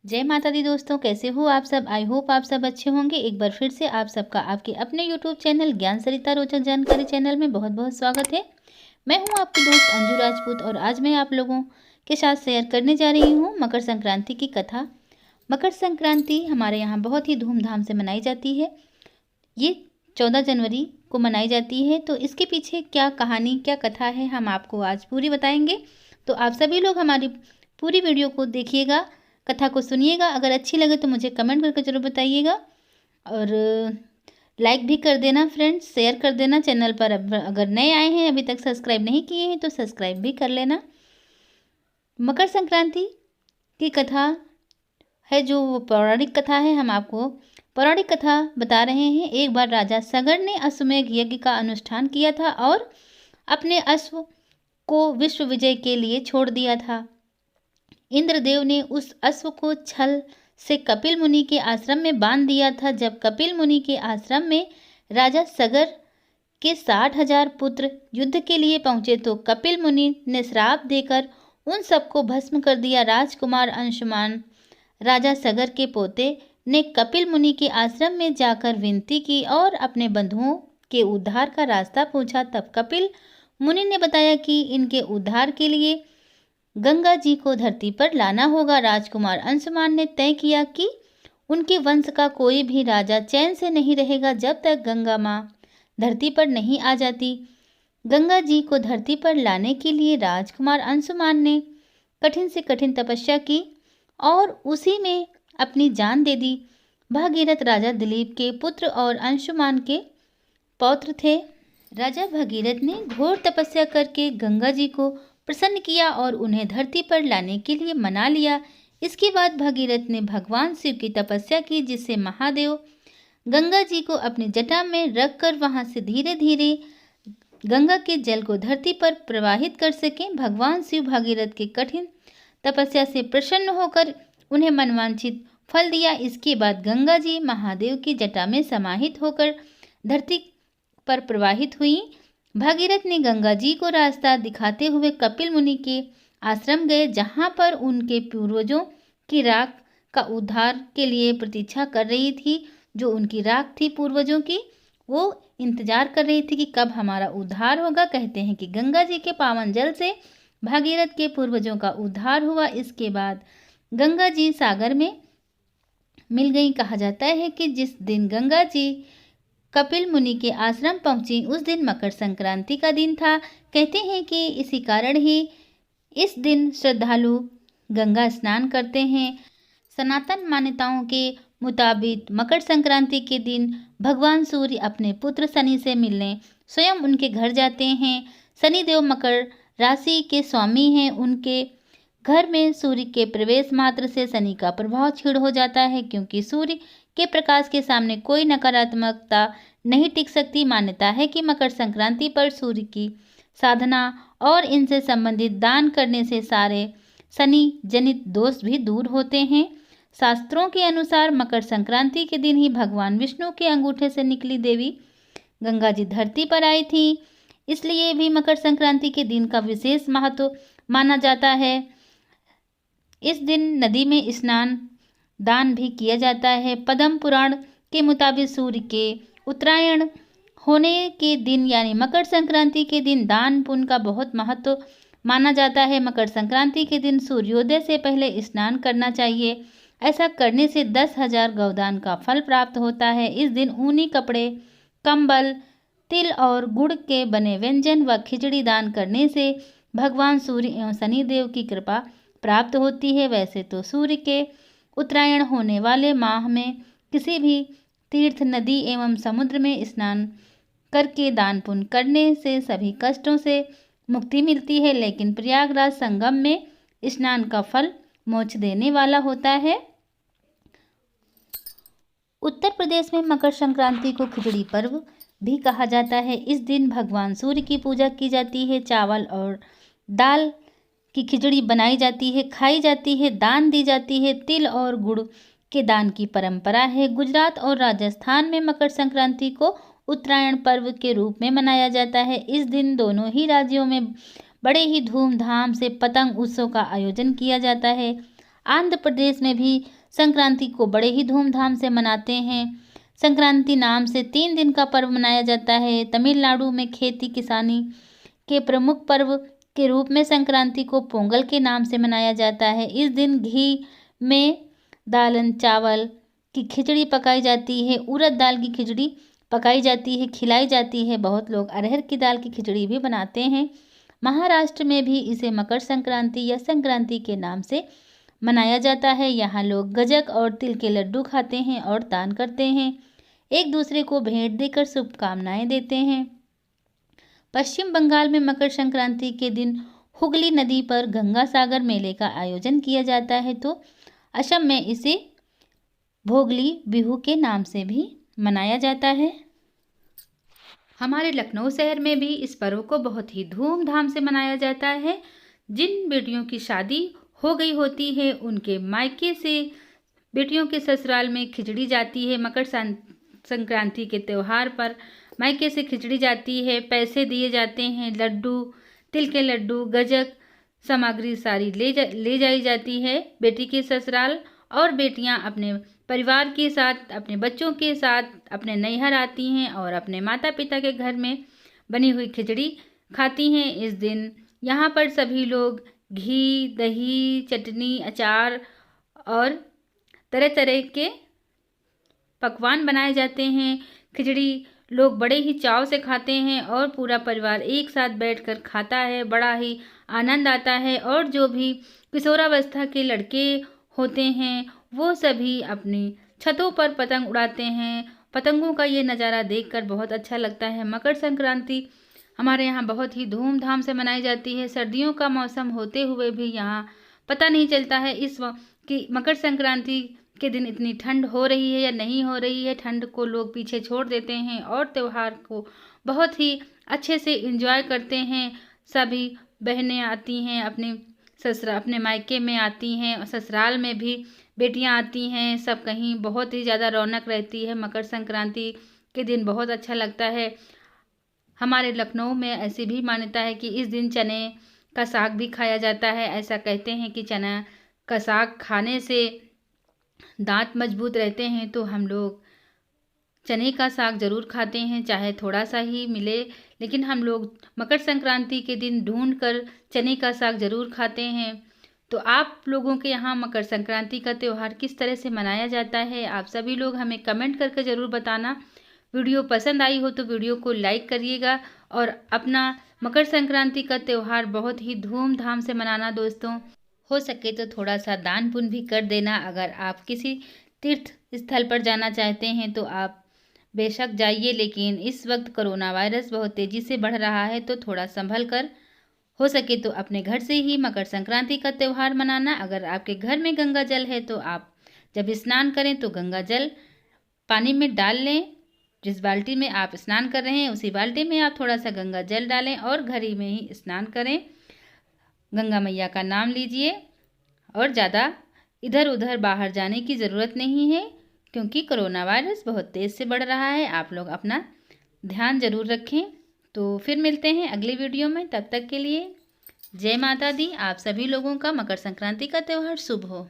जय माता दी दोस्तों, कैसे हो आप सब। आई होप आप सब अच्छे होंगे। एक बार फिर से आप सबका आपके अपने यूट्यूब चैनल ज्ञान सरिता रोचक जानकारी चैनल में बहुत बहुत स्वागत है। मैं हूं आपकी दोस्त अंजू राजपूत और आज मैं आप लोगों के साथ शेयर करने जा रही हूं मकर संक्रांति की कथा। मकर संक्रांति हमारे यहाँ बहुत ही धूमधाम से मनाई जाती है। ये 14 जनवरी को मनाई जाती है। तो इसके पीछे क्या कहानी, क्या कथा है, हम आपको आज पूरी बताएंगे। तो आप सभी लोग हमारी पूरी वीडियो को देखिएगा, कथा को सुनिएगा। अगर अच्छी लगे तो मुझे कमेंट करके ज़रूर बताइएगा और लाइक भी कर देना फ्रेंड्स, शेयर कर देना। चैनल पर अगर नए आए हैं, अभी तक सब्सक्राइब नहीं किए हैं तो सब्सक्राइब भी कर लेना। मकर संक्रांति की कथा है जो वो पौराणिक कथा है, हम आपको पौराणिक कथा बता रहे हैं। एक बार राजा सगर ने अश्वमेध यज्ञ का अनुष्ठान किया था और अपने अश्व को विश्व विजय के लिए छोड़ दिया था। इंद्रदेव ने उस अश्व को छल से कपिल मुनि के आश्रम में बांध दिया था। जब कपिल मुनि के आश्रम में राजा सगर के 60,000 पुत्र युद्ध के लिए पहुंचे तो कपिल मुनि ने श्राप देकर उन सबको भस्म कर दिया। राजकुमार अंशुमान राजा सगर के पोते ने कपिल मुनि के आश्रम में जाकर विनती की और अपने बंधुओं के उद्धार का रास्ता पूछा। तब कपिल मुनि ने बताया कि इनके उद्धार के लिए गंगा जी को धरती पर लाना होगा। राजकुमार अंशुमान ने तय किया कि उनके वंश का कोई भी राजा चैन से नहीं रहेगा जब तक गंगा माँ धरती पर नहीं आ जाती। गंगा जी को धरती पर लाने के लिए राजकुमार अंशुमान ने कठिन से कठिन तपस्या की और उसी में अपनी जान दे दी। भगीरथ राजा दिलीप के पुत्र और अंशुमान के पौत्र थे। राजा भगीरथ ने घोर तपस्या करके गंगा जी को प्रसन्न किया और उन्हें धरती पर लाने के लिए मना लिया। इसके बाद भगीरथ ने भगवान शिव की तपस्या की, जिससे महादेव गंगा जी को अपनी जटा में रखकर वहां से धीरे धीरे गंगा के जल को धरती पर प्रवाहित कर सकें। भगवान शिव भगीरथ के कठिन तपस्या से प्रसन्न होकर उन्हें मनवांछित फल दिया। इसके बाद गंगा जी महादेव की जटा में समाहित होकर धरती पर प्रवाहित हुई। भागीरथ ने गंगा जी को रास्ता दिखाते हुए कपिल मुनि के आश्रम गए, जहां पर उनके पूर्वजों की राख का उद्धार के लिए प्रतीक्षा कर रही थी। जो उनकी राख थी पूर्वजों की, वो इंतजार कर रही थी कि कब हमारा उद्धार होगा। कहते हैं कि गंगा जी के पावन जल से भागीरथ के पूर्वजों का उद्धार हुआ। इसके बाद गंगा जी सागर में मिल गई। कहा जाता है कि जिस दिन गंगा जी कपिल मुनि के आश्रम पहुंची उस दिन मकर संक्रांति का दिन था। कहते हैं कि इसी कारण ही इस दिन श्रद्धालु गंगा स्नान करते हैं। सनातन मान्यताओं के मुताबिक मकर संक्रांति के दिन भगवान सूर्य अपने पुत्र शनि से मिलने स्वयं उनके घर जाते हैं। शनिदेव मकर राशि के स्वामी हैं। उनके घर में सूर्य के प्रवेश मात्र से शनि का प्रभाव क्षीण हो जाता है, क्योंकि सूर्य के प्रकाश के सामने कोई नकारात्मकता नहीं टिक सकती। मान्यता है कि मकर संक्रांति पर सूर्य की साधना और इनसे संबंधित दान करने से सारे शनि जनित दोष भी दूर होते हैं। शास्त्रों के अनुसार मकर संक्रांति के दिन ही भगवान विष्णु के अंगूठे से निकली देवी गंगा जी धरती पर आई थी, इसलिए भी मकर संक्रांति के दिन का विशेष महत्व माना जाता है। इस दिन नदी में स्नान दान भी किया जाता है। पद्म पुराण के मुताबिक सूर्य के उत्तरायण होने के दिन यानी मकर संक्रांति के दिन दान पुण्य का बहुत महत्व माना जाता है। मकर संक्रांति के दिन सूर्योदय से पहले स्नान करना चाहिए। ऐसा करने से 10,000 गौदान का फल प्राप्त होता है। इस दिन ऊनी कपड़े, कंबल, तिल और गुड़ के बने व्यंजन व खिचड़ी दान करने से भगवान सूर्य एवं शनिदेव की कृपा प्राप्त होती है। वैसे तो सूर्य के उत्तरायण होने वाले माह में किसी भी तीर्थ, नदी एवं समुद्र में स्नान करके दान पुण्य करने से सभी कष्टों से मुक्ति मिलती है, लेकिन प्रयागराज संगम में स्नान का फल मोक्ष देने वाला होता है। उत्तर प्रदेश में मकर संक्रांति को खिचड़ी पर्व भी कहा जाता है। इस दिन भगवान सूर्य की पूजा की जाती है। चावल और दाल की खिचड़ी बनाई जाती है, खाई जाती है, दान दी जाती है। तिल और गुड़ के दान की परंपरा है। गुजरात और राजस्थान में मकर संक्रांति को उत्तरायण पर्व के रूप में मनाया जाता है। इस दिन दोनों ही राज्यों में बड़े ही धूमधाम से पतंग उत्सव का आयोजन किया जाता है। आंध्र प्रदेश में भी संक्रांति को बड़े ही धूमधाम से मनाते हैं। संक्रांति नाम से 3 दिन का पर्व मनाया जाता है। तमिलनाडु में खेती किसानी के प्रमुख पर्व के रूप में संक्रांति को पोंगल के नाम से मनाया जाता है। इस दिन घी में दालन चावल की खिचड़ी पकाई जाती है, उड़द दाल की खिचड़ी पकाई जाती है, खिलाई जाती है। बहुत लोग अरहर की दाल की खिचड़ी भी बनाते हैं। महाराष्ट्र में भी इसे मकर संक्रांति या संक्रांति के नाम से मनाया जाता है। यहाँ लोग गज्जक और तिल के लड्डू खाते हैं और दान करते हैं, एक दूसरे को भेंट देकर शुभकामनाएं देते हैं। पश्चिम बंगाल में मकर संक्रांति के दिन हुगली नदी पर गंगा सागर मेले का आयोजन किया जाता है, तो असम में इसे भोगली बिहू के नाम से भी मनाया जाता है। हमारे लखनऊ शहर में भी इस पर्व को बहुत ही धूमधाम से मनाया जाता है। जिन बेटियों की शादी हो गई होती है उनके मायके से बेटियों के ससुराल में खिचड़ी जाती है। मकर संक्रांति के त्यौहार पर मायके से खिचड़ी जाती है, पैसे दिए जाते हैं, लड्डू, तिल के लड्डू, गज्जक सामग्री सारी ले जाई जाती है बेटी के ससुराल। और बेटियां अपने परिवार के साथ, अपने बच्चों के साथ अपने नैहर आती हैं और अपने माता पिता के घर में बनी हुई खिचड़ी खाती हैं। इस दिन यहाँ पर सभी लोग घी, दही, चटनी, अचार और तरह तरह के पकवान बनाए जाते हैं। खिचड़ी लोग बड़े ही चाव से खाते हैं और पूरा परिवार एक साथ बैठकर खाता है। बड़ा ही आनंद आता है। और जो भी किशोरावस्था के लड़के होते हैं वो सभी अपनी छतों पर पतंग उड़ाते हैं। पतंगों का ये नज़ारा देखकर बहुत अच्छा लगता है। मकर संक्रांति हमारे यहाँ बहुत ही धूमधाम से मनाई जाती है। सर्दियों का मौसम होते हुए भी यहाँ पता नहीं चलता है कि मकर संक्रांति के दिन इतनी ठंड हो रही है या नहीं हो रही है। ठंड को लोग पीछे छोड़ देते हैं और त्यौहार को बहुत ही अच्छे से एंजॉय करते हैं। सभी बहनें आती हैं अपने मायके में आती हैं, ससुराल में भी बेटियां आती हैं। सब कहीं बहुत ही ज़्यादा रौनक रहती है। मकर संक्रांति के दिन बहुत अच्छा लगता है। हमारे लखनऊ में ऐसी भी मान्यता है कि इस दिन चने का साग भी खाया जाता है। ऐसा कहते हैं कि चना का साग खाने से दांत मजबूत रहते हैं, तो हम लोग चने का साग ज़रूर खाते हैं, चाहे थोड़ा सा ही मिले, लेकिन हम लोग मकर संक्रांति के दिन ढूंढकर चने का साग ज़रूर खाते हैं। तो आप लोगों के यहाँ मकर संक्रांति का त्यौहार किस तरह से मनाया जाता है, आप सभी लोग हमें कमेंट करके ज़रूर बताना। वीडियो पसंद आई हो तो वीडियो को लाइक करिएगा और अपना मकर संक्रांति का त्यौहार बहुत ही धूमधाम से मनाना दोस्तों। हो सके तो थोड़ा सा दान पुण्य भी कर देना। अगर आप किसी तीर्थ स्थल पर जाना चाहते हैं तो आप बेशक जाइए, लेकिन इस वक्त कोरोना वायरस बहुत तेज़ी से बढ़ रहा है, तो थोड़ा संभल कर हो सके तो अपने घर से ही मकर संक्रांति का त्यौहार मनाना। अगर आपके घर में गंगा जल है तो आप जब स्नान करें तो गंगा जल पानी में डाल लें। जिस बाल्टी में आप स्नान कर रहे हैं उसी बाल्टी में आप थोड़ा सा गंगा जल डालें और घर ही में ही स्नान करें। गंगा मैया का नाम लीजिए और ज़्यादा इधर उधर बाहर जाने की ज़रूरत नहीं है, क्योंकि कोरोना वायरस बहुत तेज़ से बढ़ रहा है। आप लोग अपना ध्यान ज़रूर रखें। तो फिर मिलते हैं अगली वीडियो में, तब तक के लिए जय माता दी। आप सभी लोगों का मकर संक्रांति का त्यौहार शुभ हो।